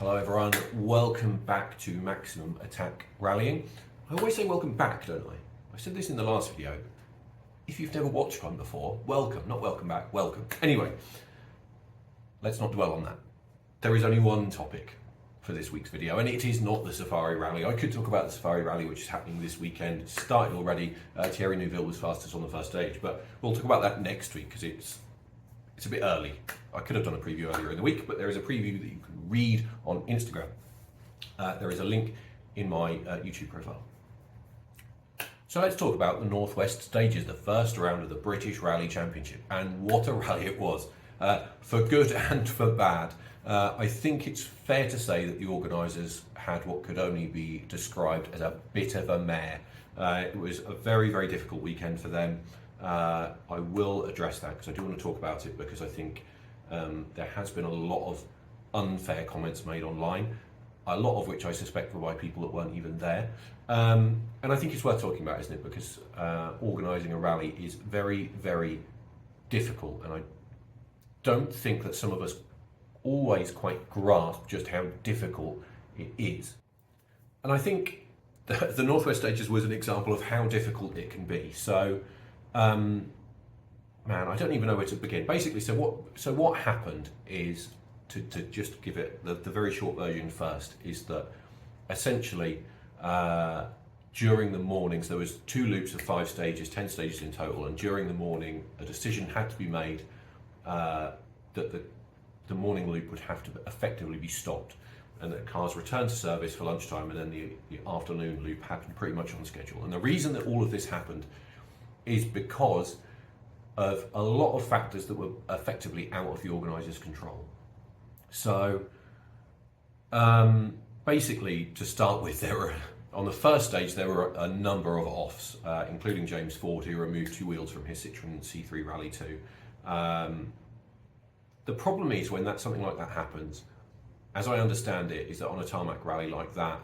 Hello everyone, welcome back to Maximum Attack Rallying. I always say welcome back, don't I? I said this in the last video. If you've never watched one before, welcome, not welcome back, welcome. Anyway, let's not dwell on that. There is only one topic for this week's video, and it is not the Safari Rally. I could talk about the Safari Rally, which is happening this weekend. It started already. Thierry Neuville was fastest on the first stage, but we'll talk about that next week because it's a bit early. I could have done a preview earlier in the week, but there is a preview that you can read on Instagram. There is a link in my YouTube profile. So let's talk about the Northwest Stages, the first round of the British Rally Championship, and what a rally it was, for good and for bad. I think it's fair to say that the organisers had what could only be described as a bit of a mare. It was a very, very difficult weekend for them. I will address that because I do want to talk about it, because I think there has been a lot of unfair comments made online, a lot of which I suspect were by people that weren't even there. And I think it's worth talking about, isn't it? Because organising a rally is very, very difficult, and I don't think that some of us always quite grasp just how difficult it is. And I think the Northwest Stages was an example of how difficult it can be. So, man, I don't even know where to begin. Basically, so what happened is, to just give it the very short version first, is that essentially during the mornings there was 2 loops of 5 stages, 10 stages in total, and during the morning a decision had to be made that the morning loop would have to effectively be stopped, and that cars returned to service for lunchtime, and then the afternoon loop happened pretty much on schedule. And the reason that all of this happened is because of a lot of factors that were effectively out of the organisers' control. So basically, to start with, on the first stage there were a number of offs, including James Ford, who removed 2 wheels from his Citroën C3 Rally 2. The problem is, when something like that happens, as I understand it, is that on a tarmac rally like that,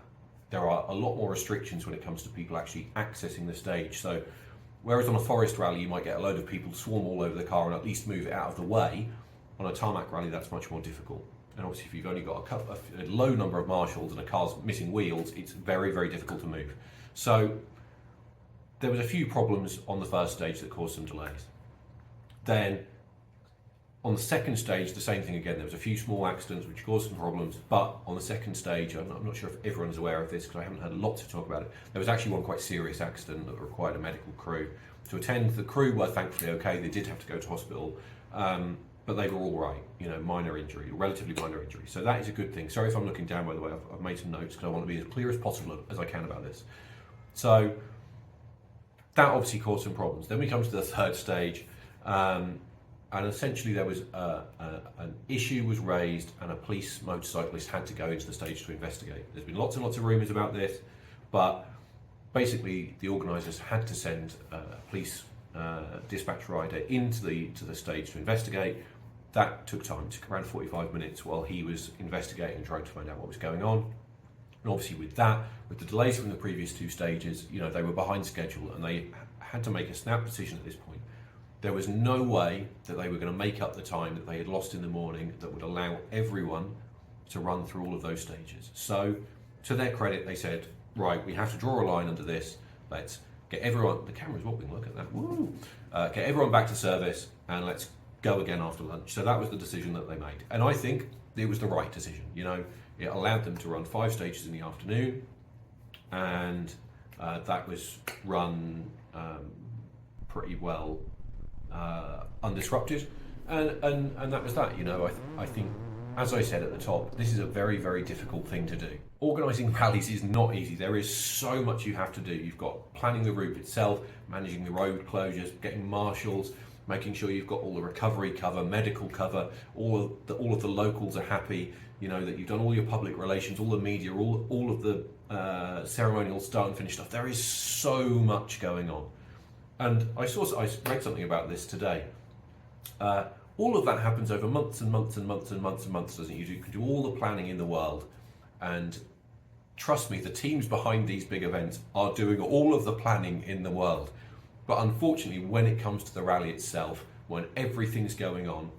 there are a lot more restrictions when it comes to people actually accessing the stage. So whereas on a forest rally you might get a load of people swarm all over the car and at least move it out of the way, on a tarmac rally that's much more difficult. And obviously if you've only got a low number of marshals and a car's missing wheels, it's very, very difficult to move. So there was a few problems on the first stage that caused some delays. Then on the second stage, the same thing again. There was a few small accidents which caused some problems, but on the second stage, I'm not sure if everyone's aware of this because I haven't had lots to talk about it. There was actually one quite serious accident that required a medical crew to attend. The crew were thankfully okay. They did have to go to hospital, but they were all right. You know, minor injury, relatively minor injury. So that is a good thing. Sorry if I'm looking down, by the way. I've made some notes because I want to be as clear as possible as I can about this. So that obviously caused some problems. Then we come to the third stage. And essentially there was an issue was raised, and a police motorcyclist had to go into the stage to investigate. There's been lots and lots of rumours about this, but basically the organisers had to send a police dispatch rider into the stage to investigate. That took time. It took around 45 minutes while he was investigating and trying to find out what was going on. And obviously with the delays from the previous 2 stages, you know, they were behind schedule and they had to make a snap decision at this point. There was no way that they were going to make up the time that they had lost in the morning that would allow everyone to run through all of those stages. So, to their credit, they said, right, we have to draw a line under this. Let's get everyone, the camera's wobbling, look at that, woo! Get everyone back to service and let's go again after lunch. So that was the decision that they made. And I think it was the right decision. You know, it allowed them to run 5 stages in the afternoon, and that was run pretty well, undisrupted, and that was that. You know, I think, as I said at the top, this is a very, very difficult thing to do. Organising rallies is not easy. There is so much you have to do. You've got planning the route itself, managing the road closures, getting marshals, making sure you've got all the recovery cover, medical cover, all of the locals are happy. You know, that you've done all your public relations, all the media, all of the ceremonial start and finish stuff. There is so much going on. And I read something about this today. All of that happens over months and months and months and months and months, doesn't it? You can do all the planning in the world. And trust me, the teams behind these big events are doing all of the planning in the world. But unfortunately, when it comes to the rally itself, when everything's going on,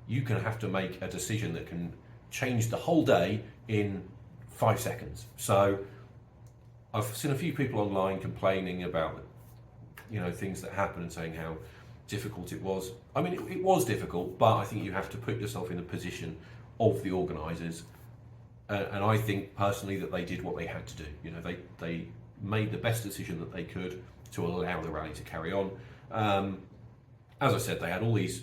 you can have to make a decision that can changed the whole day in 5 seconds. So I've seen a few people online complaining about, things that happened and saying how difficult it was. I mean, it was difficult, but I think you have to put yourself in the position of the organisers. And I think personally that they did what they had to do. They made the best decision that they could to allow the rally to carry on. As I said, they had all these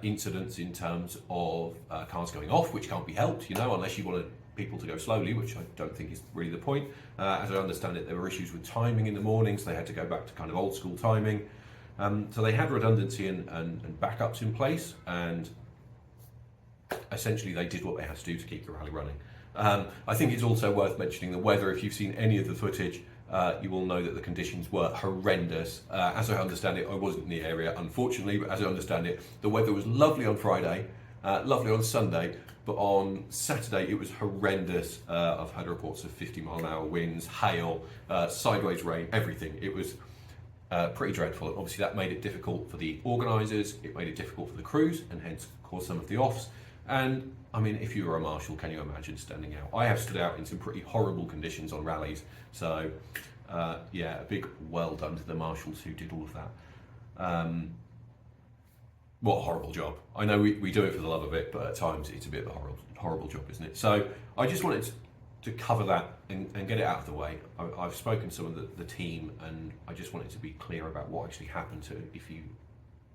incidents in terms of cars going off, which can't be helped, unless you wanted people to go slowly, which I don't think is really the point. As I understand it, there were issues with timing in the mornings. They had to go back to kind of old school timing. So they had redundancy and backups in place, and essentially they did what they had to do to keep the rally running. I think it's also worth mentioning the weather. If you've seen any of the footage, you will know that the conditions were horrendous. As I understand it, I wasn't in the area, unfortunately, but as I understand it, the weather was lovely on Friday, lovely on Sunday, but on Saturday it was horrendous. I've had reports of 50-mile-an-hour winds, hail, sideways rain, everything. It was pretty dreadful. Obviously, that made it difficult for the organisers, it made it difficult for the crews, and hence caused some of the offs. And I mean, if you were a marshal, can you imagine standing out? I have stood out in some pretty horrible conditions on rallies. So, yeah, a big well done to the marshals who did all of that. What a horrible job. I know we do it for the love of it, but at times it's a bit of a horrible job, isn't it? So I just wanted to cover that and get it out of the way. I've spoken to some of the team, and I just wanted to be clear about what actually happened to, if you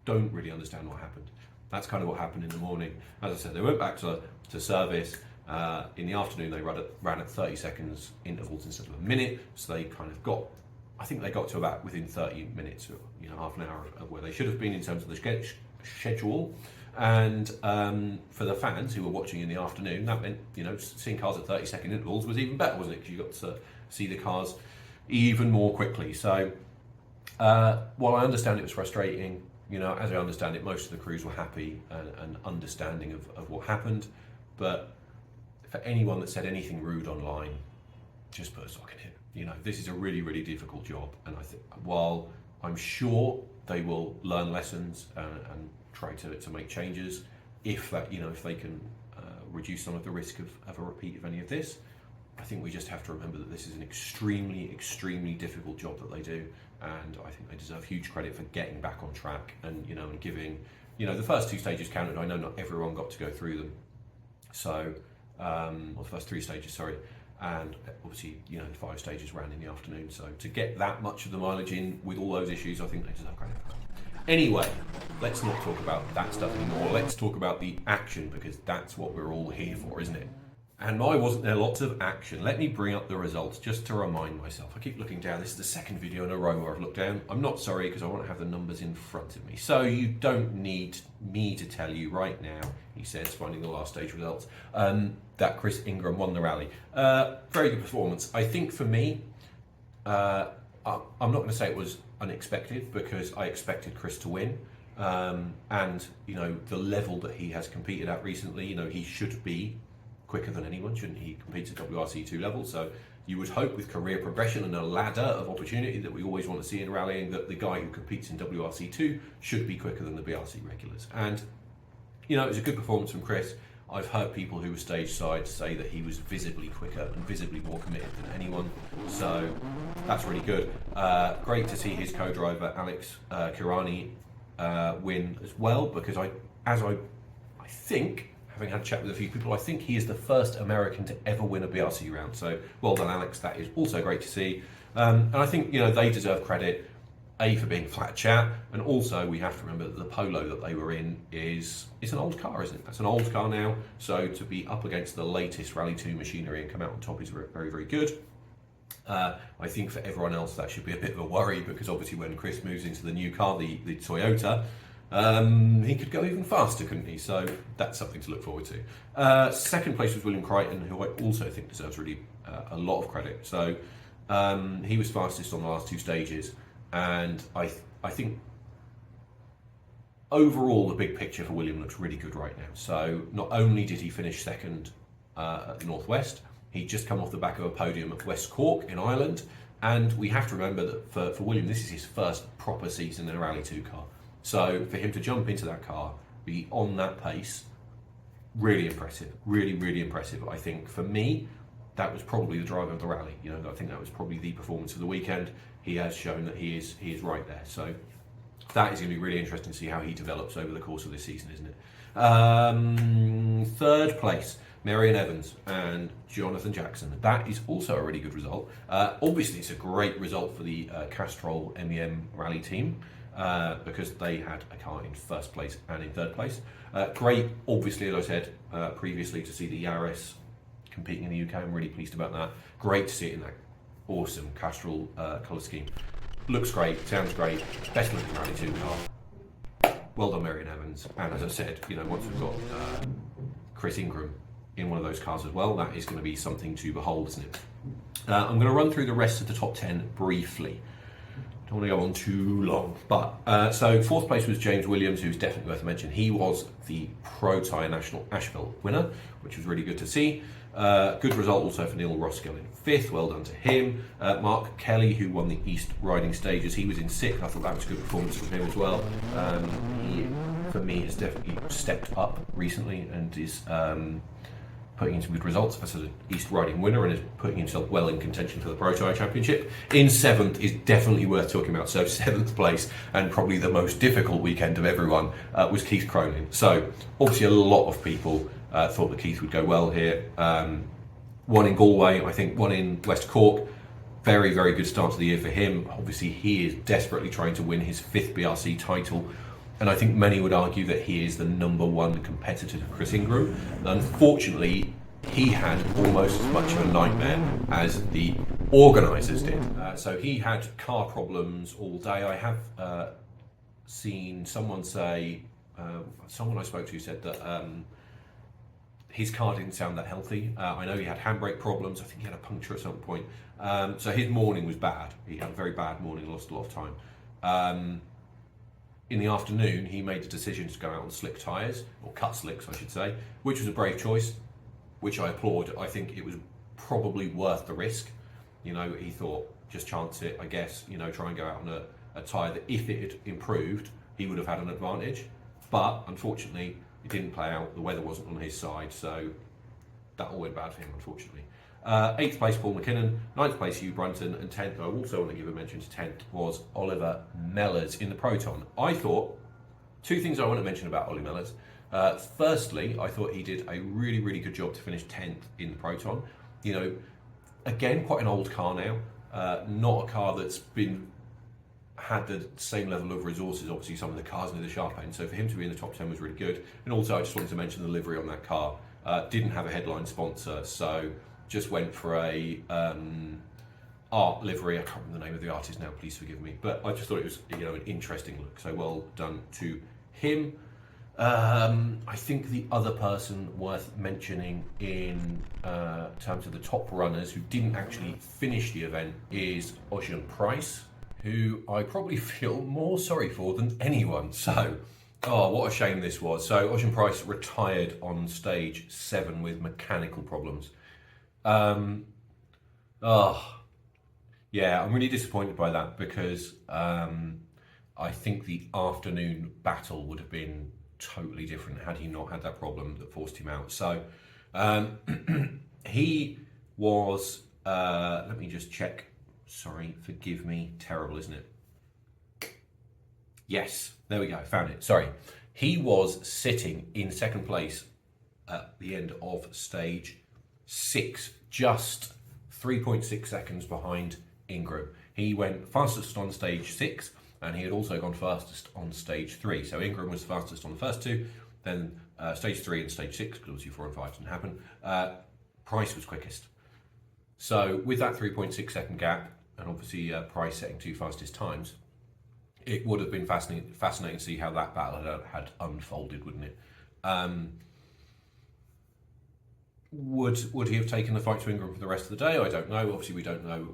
don't really understand what happened. That's kind of what happened in the morning. As I said, they went back to service. In the afternoon, they ran at 30 seconds intervals instead of a minute. So they kind of I think they got to about within 30 minutes, half an hour of where they should have been in terms of the schedule. And for the fans who were watching in the afternoon, that meant, seeing cars at 30-second intervals was even better, wasn't it? Because you got to see the cars even more quickly. So while I understand it was frustrating, as I understand it, most of the crews were happy and understanding of what happened. But for anyone that said anything rude online, just put a sock in it. This is a really, really difficult job. And I think while I'm sure they will learn lessons and try to make changes, if they can reduce some of the risk of a repeat of any of this, I think we just have to remember that this is an extremely, extremely difficult job that they do, and I think they deserve huge credit for getting back on track and and giving the first 2 stages counted. I know not everyone got to go through them, so or the first 3 stages, sorry, and obviously the 5 stages ran in the afternoon. So to get that much of the mileage in with all those issues, I think they deserve credit for that. Anyway, let's not talk about that stuff anymore. Let's talk about the action, because that's what we're all here for, isn't it? And why wasn't there lots of action? Let me bring up the results just to remind myself. I keep looking down. This is the second video in a row where I've looked down. I'm not sorry, because I want to have the numbers in front of me. So you don't need me to tell you right now, he says, finding the last stage results, that Chris Ingram won the rally. Very good performance. I think for me, I'm not going to say it was unexpected, because I expected Chris to win. And the level that he has competed at recently, he should be quicker than anyone, shouldn't he? He competes at WRC2 level, so you would hope with career progression and a ladder of opportunity that we always want to see in rallying, that the guy who competes in WRC2 should be quicker than the BRC regulars. And it was a good performance from Chris. I've heard people who were stage side say that he was visibly quicker and visibly more committed than anyone, so that's really good. Great to see his co-driver Alex Kirani win as well, because I think, having had a chat with a few people, I think he is the first American to ever win a BRC round. So well done, Alex. That is also great to see. And I think they deserve credit, for being flat chat, and also we have to remember that the Polo that they were in it's an old car, isn't it? That's an old car now. So to be up against the latest Rally 2 machinery and come out on top is very, very good. I think for everyone else that should be a bit of a worry, because obviously when Chris moves into the new car, the Toyota, he could go even faster, couldn't he? So that's something to look forward to. Second place was William Crichton, who I also think deserves really a lot of credit. So he was fastest on the last 2 stages, and I think overall the big picture for William looks really good right now. So not only did he finish second at the Northwest, he'd just come off the back of a podium at West Cork in Ireland, and we have to remember that for William, this is his first proper season in a Rally 2 car. So for him to jump into that car, be on that pace, really impressive, really impressive. I think for me, that was probably the driver of the rally. You know, I think that was probably the performance of the weekend. He has shown that he is right there. So that is going to be really interesting to see how he develops over the course of this season, isn't it? Third place, Marion Evans and Jonathan Jackson. That is also a really good result. Obviously, it's a great result for the Castrol MEM rally team because they had a car in first place and in third place. Great, obviously, as I said previously, to see the Yaris competing in the UK. I'm really pleased about that. Great to see it in that awesome Castrol colour scheme. Looks great, sounds great. Best looking Rally 2 car. Well done, Marion Evans. And as I said, you know, once we've got Chris Ingram in one of those cars as well, that is going to be something to behold, isn't it? I'm going to run through the rest of the top 10 briefly. Don't want to go on too long, but so fourth place was James Williams, who's definitely worth a mention. He was the Pro Tyre National Asheville winner, which was really good to see. Good result also for Neil Roskill in fifth. Well done to him. Mark Kelly, who won the East Riding Stages, he was in sixth. I thought that was a good performance from him as well. He, for me, has definitely stepped up recently and is putting in some good results as an East Riding winner and is putting himself well in contention for the Pro Tyre Championship. In seventh is definitely worth talking about. So seventh place, and probably the most difficult weekend of everyone, was Keith Cronin. So obviously a lot of people thought that Keith would go well here. One in Galway, I think one in West Cork. Very good start to the year for him. Obviously he is desperately trying to win his fifth BRC title. And I think many would argue that he is the number one competitor to Chris Ingram. Unfortunately, he had almost as much of a nightmare as the organisers did. So he had car problems all day. I have seen someone say, someone I spoke to said that his car didn't sound that healthy. I know he had handbrake problems. I think he had a puncture at some point. So his morning was bad. He had a very bad morning, lost a lot of time. In the afternoon, he made the decision to go out on slick tyres, or cut slicks, I should say, which was a brave choice, which I applaud. I think it was probably worth the risk. You know, he thought, just chance it, I guess, you know, try and go out on a tyre that if it had improved, he would have had an advantage. But unfortunately, it didn't play out. The weather wasn't on his side, so that all went bad for him, unfortunately. Eighth place, Paul McKinnon. Ninth place, Hugh Brunton. And 10th, I also want to give a mention to 10th, was Oliver Mellors in the Proton. I thought, two things I want to mention about Ollie Mellors. Firstly, I thought he did a really good job to finish 10th in the Proton. You know, again, quite an old car now. Not a car that's had the same level of resources, obviously some of the cars near the sharp end. So for him to be in the top 10 was really good. And also I just wanted to mention the livery on that car. Didn't have a headline sponsor, so just went for a art livery. I can't remember the name of the artist now, please forgive me. But I just thought it was, you know, an interesting look. So well done to him. I think the other person worth mentioning in terms of the top runners who didn't actually finish the event is Ocean Price, who I probably feel more sorry for than anyone. So, oh, what a shame this was. So Ocean Price retired on stage 7 with mechanical problems. Yeah, I'm really disappointed by that because I think the afternoon battle would have been totally different had he not had that problem that forced him out. So he was, let me just check. Sorry, forgive me. Terrible, isn't it? Yes, there we go. Found it. Sorry. He was sitting in second place at the end of stage 6, just 3.6 seconds behind Ingram. He went fastest on stage 6, and he had also gone fastest on stage 3. So Ingram was fastest on the first two, then stage 3 and stage 6, because obviously 4 and 5 didn't happen. Price was quickest. So with that 3.6 second gap, and obviously Price setting 2 fastest times, it would have been fascinating to see how that battle had unfolded, wouldn't it? Would he have taken the fight to Ingram for the rest of the day? I don't know. Obviously, we don't know,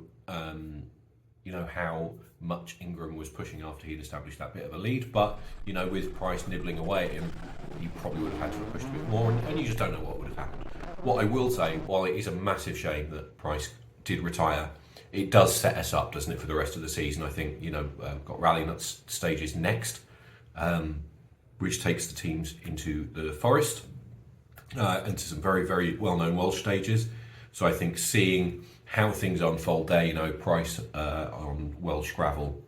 you know, how much Ingram was pushing after he'd established that bit of a lead. But, you know, with Price nibbling away at him, he probably would have had to have pushed a bit more, and you just don't know what would have happened. What I will say, while it is a massive shame that Price did retire, it does set us up, doesn't it, for the rest of the season. I think, you know, got Rally Nuts stages next, which takes the teams into the Forest. into some very, very well-known Welsh stages. So I think seeing how things unfold there, Price on Welsh gravel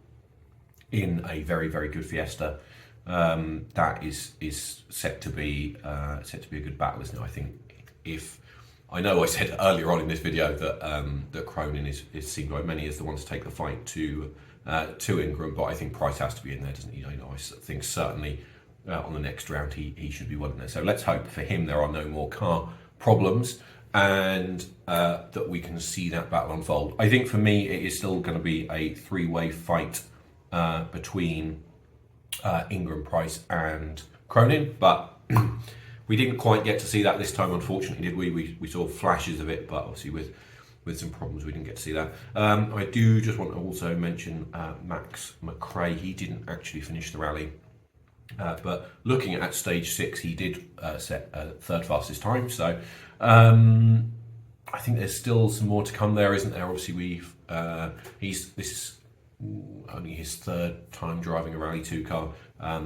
in a very, very good Fiesta, that is set to be a good battle, isn't it? I think I know I said earlier on in this video that Cronin is seen by many as the one to take the fight to Ingram, but I think Price has to be in there, doesn't he? I think certainly on the next round he should be one in there. So let's hope for him there are no more car problems, and that we can see that battle unfold. I think for me it is still going to be a three-way fight between Ingram, Price and Cronin, but we didn't quite get to see that this time, unfortunately, did we? We saw flashes of it, but obviously with some problems we didn't get to see that. I do just want to also mention Max McRae. He didn't actually finish the rally, but looking at stage 6, he did set third fastest time, so I think there's still some more to come there, isn't there? Obviously this is only his third time driving a Rally 2 car.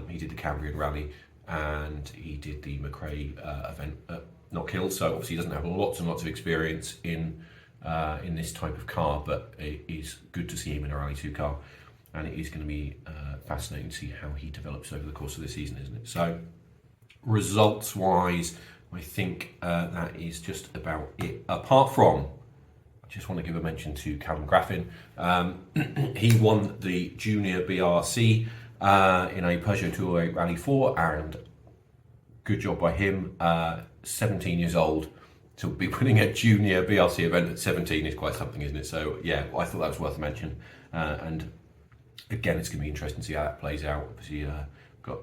He did the Cambrian Rally and he did the McRae event at Knockhill, so obviously he doesn't have lots and lots of experience in this type of car, but it is good to see him in a Rally 2 car, and it is going to be fascinating to see how he develops over the course of the season, isn't it? So results wise, I think that is just about it, apart from I just want to give a mention to Callum Graffin. He won the Junior BRC in a Peugeot 208 Rally 4, and good job by him. 17 years old to be winning a Junior BRC event at 17 is quite something, isn't it? So yeah, I thought that was worth a mention. And again, it's going to be interesting to see how that plays out. Obviously, got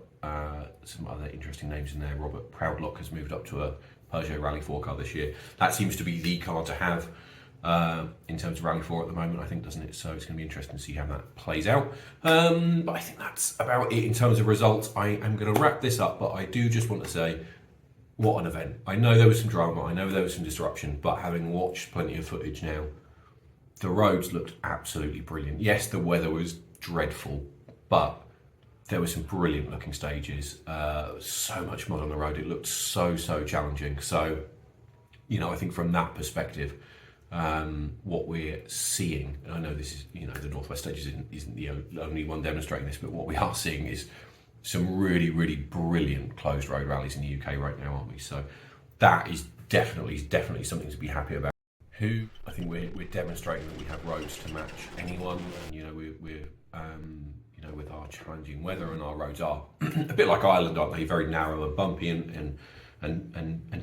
some other interesting names in there. Robert Proudlock has moved up to a Peugeot Rally 4 car this year. That seems to be the car to have in terms of Rally 4 at the moment, I think, doesn't it? So it's going to be interesting to see how that plays out. But I think that's about it in terms of results. I am going to wrap this up, but I do just want to say, what an event. I know there was some drama, I know there was some disruption, but having watched plenty of footage now, the roads looked absolutely brilliant. Yes, the weather was dreadful, but there were some brilliant looking stages. So much mud on the road. It looked so challenging. So, I think from that perspective, what we're seeing, and I know this is, the Northwest Stages isn't the only one demonstrating this, but what we are seeing is some really brilliant closed road rallies in the UK right now, aren't we? So that is definitely something to be happy about. I think we're demonstrating that we have roads to match anyone, and we're with our challenging weather, and our roads are a bit like Ireland, aren't they? Very narrow and bumpy and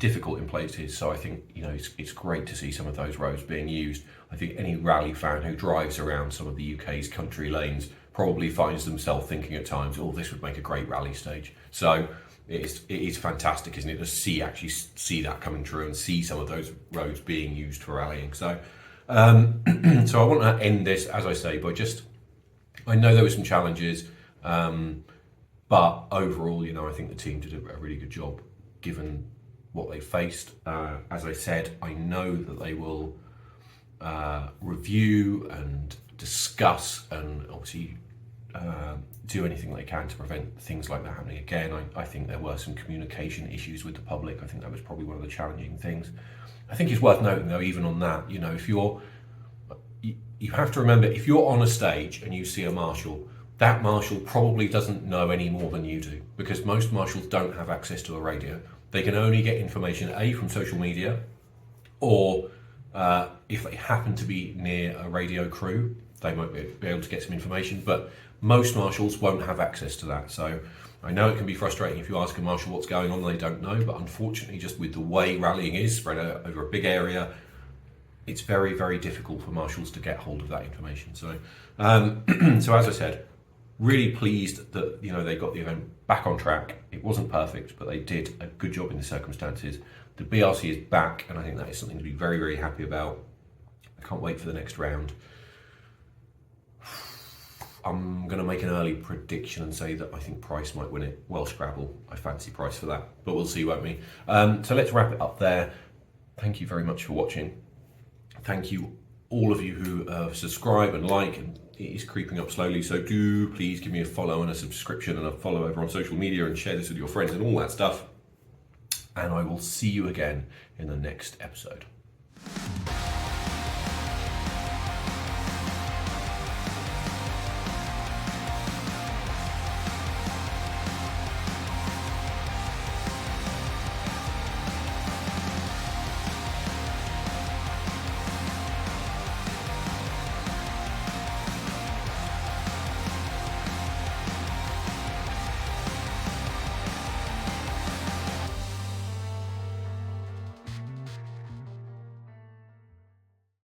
difficult in places. So I think it's great to see some of those roads being used. I think any rally fan who drives around some of the UK's country lanes probably finds themselves thinking at times, oh, this would make a great rally stage. So it is fantastic, isn't it, to actually see that coming true and see some of those roads being used for rallying. So so I want to end this, as I say, by I know there were some challenges, but overall, I think the team did a really good job given what they faced. As I said, I know that they will review and discuss and obviously do anything they can to prevent things like that happening again. I think there were some communication issues with the public. I think that was probably one of the challenging things. I think it's worth noting though, even on that, if you have to remember, if you're on a stage and you see a marshal, that marshal probably doesn't know any more than you do, because most marshals don't have access to a radio. They can only get information from social media, or if they happen to be near a radio crew, they might be able to get some information, but most marshals won't have access to that. So I know it can be frustrating if you ask a marshal what's going on, they don't know, but unfortunately, just with the way rallying is spread out over a big area, it's very difficult for marshals to get hold of that information. So so as I said, really pleased that they got the event back on track. It wasn't perfect, but they did a good job in the circumstances. The BRC is back, and I think that is something to be very happy about. I can't wait for the next round. I'm going to make an early prediction and say that I think Price might win it. Welsh gravel, I fancy Price for that, but we'll see, won't we? So let's wrap it up there. Thank you very much for watching. Thank you all of you who subscribe and like, and it is creeping up slowly, so do please give me a follow and a subscription and a follow over on social media and share this with your friends and all that stuff. and I will see you again in the next episode.